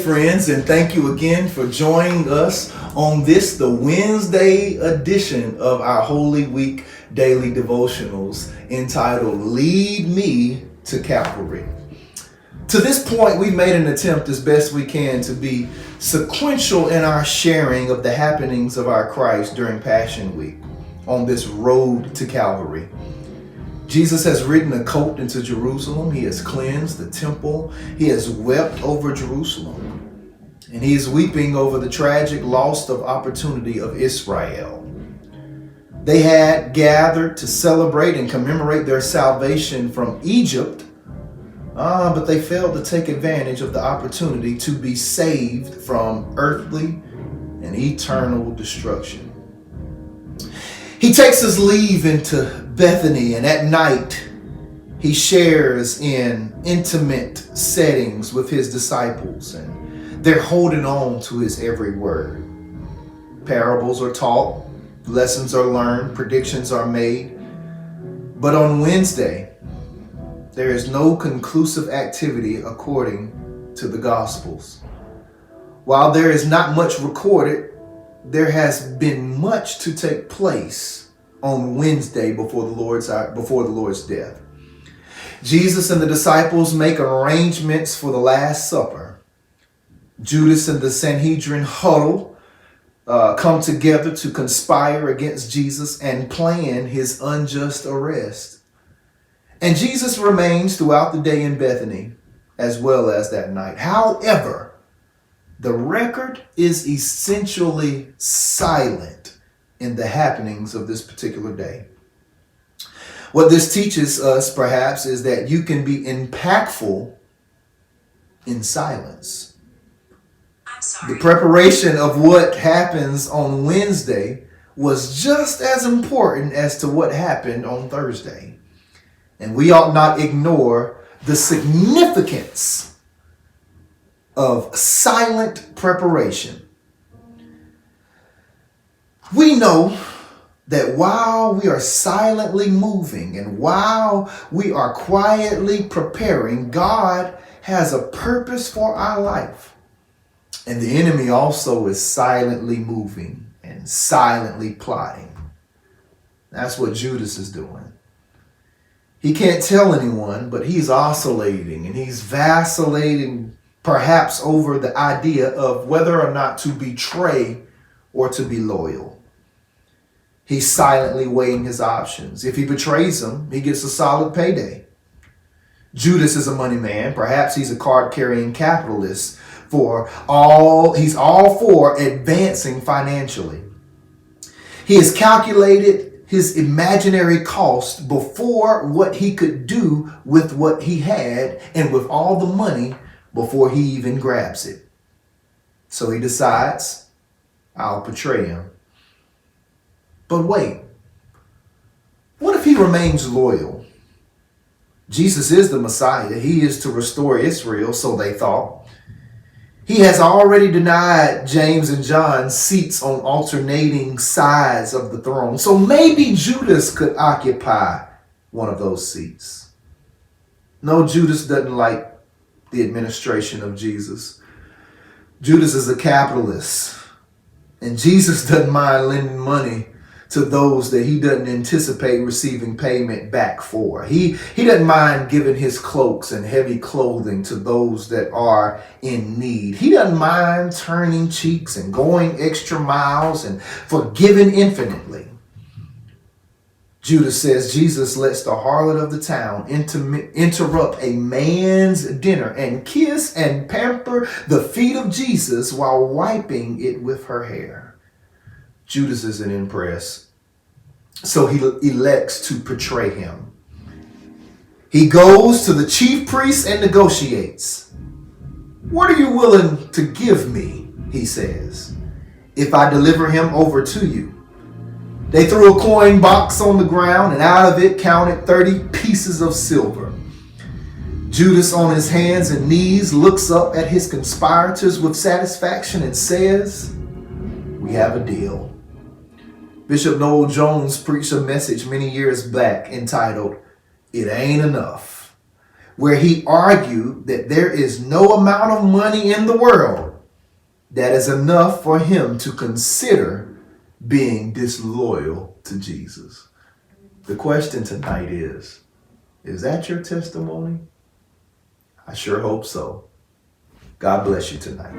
friends, and thank you again for joining us on the Wednesday edition of our Holy Week daily devotionals entitled Lead Me to Calvary. To this point, we've made an attempt as best we can to be sequential in our sharing of the happenings of our Christ during Passion Week on this road to Calvary. Jesus has ridden a colt into Jerusalem. He has cleansed the temple. He has wept over Jerusalem. And he is weeping over the tragic loss of opportunity of Israel. They had gathered to celebrate and commemorate their salvation from Egypt, but they failed to take advantage of the opportunity to be saved from earthly and eternal destruction. He takes his leave into Bethany, and at night he shares in intimate settings with his disciples, and they're holding on to his every word. Parables are taught, lessons are learned, predictions are made. But on Wednesday, there is no conclusive activity according to the Gospels. While there is not much recorded, there has been much to take place on Wednesday before the Lord's death. Jesus and the disciples make arrangements for the Last Supper. Judas and the Sanhedrin huddle, come together to conspire against Jesus and plan his unjust arrest. And Jesus remains throughout the day in Bethany as well as that night. However, the record is essentially silent in the happenings of this particular day. What this teaches us, perhaps, is that you can be impactful in silence. The preparation of what happens on Wednesday was just as important as to what happened on Thursday. And we ought not ignore the significance of silent preparation. We know that while we are silently moving and while we are quietly preparing, God has a purpose for our life. And the enemy also is silently moving and silently plotting. That's what Judas is doing. He can't tell anyone, but he's oscillating and he's vacillating, perhaps over the idea of whether or not to betray or to be loyal. He's silently weighing his options. If he betrays him, he gets a solid payday. Judas is a money man. Perhaps he's a card-carrying capitalist. He's all for advancing financially. He has calculated his imaginary cost before what he could do with what he had and with all the money before he even grabs it. So he decides, I'll betray him. But wait, what if he remains loyal? Jesus is the Messiah. He is to restore Israel, so they thought. He has already denied James and John seats on alternating sides of the throne. So maybe Judas could occupy one of those seats. No, Judas doesn't like the administration of Jesus. Judas is a capitalist, and Jesus doesn't mind lending money to those that he doesn't anticipate receiving payment back for. He doesn't mind giving his cloaks and heavy clothing to those that are in need. He doesn't mind turning cheeks and going extra miles and forgiving infinitely. Judas says Jesus lets the harlot of the town interrupt a man's dinner and kiss and pamper the feet of Jesus while wiping it with her hair. Judas isn't impressed, so he elects to betray him. He goes to the chief priests and negotiates. What are you willing to give me, he says, if I deliver him over to you? They threw a coin box on the ground, and out of it counted 30 pieces of silver. Judas, on his hands and knees, looks up at his conspirators with satisfaction and says, we have a deal. Bishop Noel Jones preached a message many years back entitled, It Ain't Enough. where he argued that there is no amount of money in the world that is enough for him to consider being disloyal to Jesus. The question tonight is that your testimony? I sure hope so. God bless you tonight.